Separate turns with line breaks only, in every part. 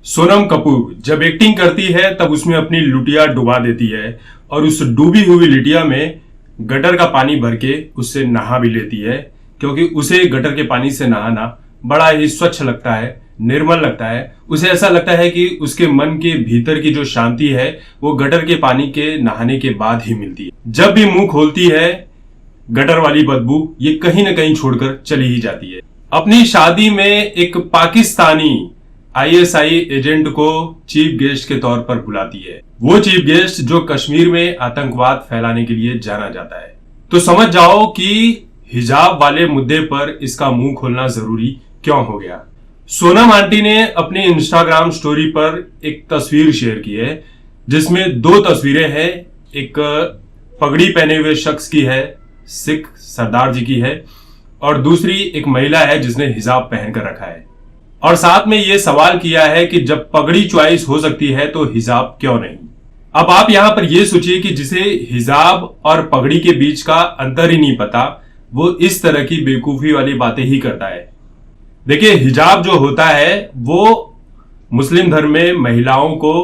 सोनम कपूर जब एक्टिंग करती है तब उसमें अपनी लुटिया डुबा देती है और उस डूबी हुई लिटिया में गटर का पानी भर के उससे नहा भी लेती है, क्योंकि उसे गटर के पानी से नहाना बड़ा ही स्वच्छ लगता है, निर्मल लगता है। उसे ऐसा लगता है कि उसके मन के भीतर की जो शांति है वो गटर के पानी के नहाने के बाद ही मिलती है। जब भी मुंह खोलती है गटर वाली बदबू ये कहीं ना कहीं छोड़कर चली ही जाती है। अपनी शादी में एक पाकिस्तानी आईएसआई एजेंट को चीफ गेस्ट के तौर पर बुलाती है, वो चीफ गेस्ट जो कश्मीर में आतंकवाद फैलाने के लिए जाना जाता है। तो समझ जाओ कि हिजाब वाले मुद्दे पर इसका मुंह खोलना जरूरी क्यों हो गया। सोनम आंटी ने अपने इंस्टाग्राम स्टोरी पर एक तस्वीर शेयर की है जिसमें दो तस्वीरें हैं, एक पगड़ी पहने हुए शख्स की है, सिख सरदार जी की है, और दूसरी एक महिला है जिसने हिजाब पहन कर रखा है। और साथ में ये सवाल किया है कि जब पगड़ी चॉइस हो सकती है तो हिजाब क्यों नहीं। अब आप यहां पर यह सोचिए कि जिसे हिजाब और पगड़ी के बीच का अंतर ही नहीं पता वो इस तरह की बेवकूफी वाली बातें ही करता है। देखिए, हिजाब जो होता है वो मुस्लिम धर्म में महिलाओं को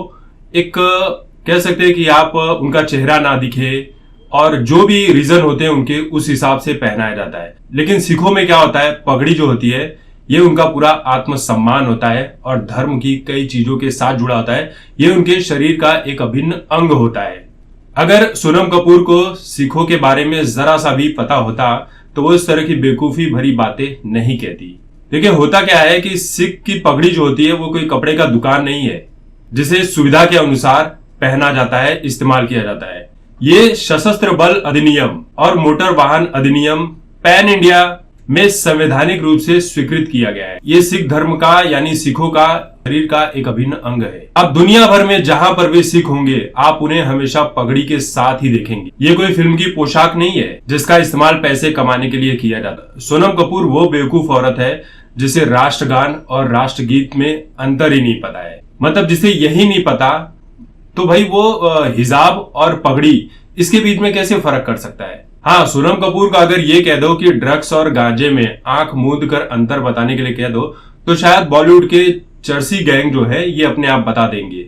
एक कह सकते हैं कि आप उनका चेहरा ना दिखे और जो भी रीजन होते हैं उनके उस हिसाब से पहनाया जाता है। लेकिन सिखों में क्या होता है, पगड़ी जो होती है ये उनका पूरा आत्मसम्मान होता है और धर्म की कई चीजों के साथ जुड़ा होता है। ये उनके शरीर का एक अभिन्न अंग होता है। अगर सोनम कपूर को सिखों के बारे में जरा सा भी पता होता तो वो इस तरह की बेवकूफी भरी बातें नहीं कहती। देखिए, होता क्या है कि सिख की पगड़ी जो होती है वो कोई कपड़े का दुकान नहीं है जिसे सुविधा के अनुसार पहना जाता है, इस्तेमाल किया जाता है। ये सशस्त्र बल अधिनियम और मोटर वाहन अधिनियम पैन इंडिया में संवैधानिक रूप से स्वीकृत किया गया है। ये सिख धर्म का यानी सिखों का शरीर का एक अभिन्न अंग है। अब दुनिया भर में जहां पर भी सिख होंगे आप उन्हें हमेशा पगड़ी के साथ ही देखेंगे। ये कोई फिल्म की पोशाक नहीं है जिसका इस्तेमाल पैसे कमाने के लिए किया जाता है। सोनम कपूर वो बेवकूफ औरत है जिसे राष्ट्रगान और राष्ट्रगीत में अंतर ही नहीं पता है। मतलब जिसे यही नहीं पता तो भाई वो हिजाब और पगड़ी इसके बीच में कैसे फर्क कर सकता है। हाँ, सोनम कपूर का अगर ये कह दो कि ड्रग्स और गांजे में आंख मूंद कर अंतर बताने के लिए कह दो तो शायद बॉलीवुड के चरसी गैंग जो है ये अपने आप बता देंगे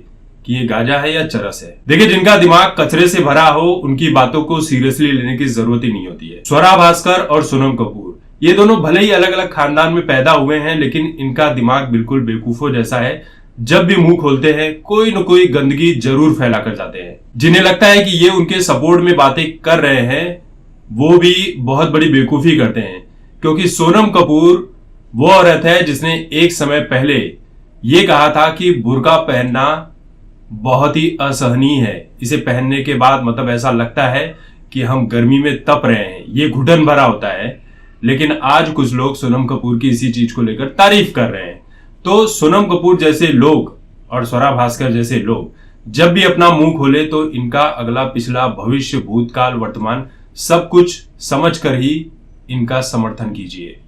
कि ये गांजा है या चरस है। देखिए, जिनका दिमाग कचरे से भरा हो उनकी बातों को सीरियसली लेने की जरूरत ही नहीं होती है। स्वरा भास्कर और सोनम कपूर ये दोनों भले ही अलग अलग खानदान में पैदा हुए हैं लेकिन इनका दिमाग बिल्कुल बेवकूफों जैसा है। जब भी मुंह खोलते हैं कोई न कोई गंदगी जरूर फैला कर जाते हैं। जिन्हें लगता है कि ये उनके सपोर्ट में बातें कर रहे हैं वो भी बहुत बड़ी बेवकूफी करते हैं, क्योंकि सोनम कपूर वो औरत है जिसने एक समय पहले ये कहा था कि बुर्का पहनना बहुत ही असहनीय है। इसे पहनने के बाद मतलब ऐसा लगता है कि हम गर्मी में तप रहे हैं, ये घुटन भरा होता है। लेकिन आज कुछ लोग सोनम कपूर की इसी चीज को लेकर तारीफ कर रहे हैं। तो सोनम कपूर जैसे लोग और स्वरा भास्कर जैसे लोग जब भी अपना मुंह खोले तो इनका अगला पिछला भविष्य भूतकाल वर्तमान सब कुछ समझ कर ही इनका समर्थन कीजिए।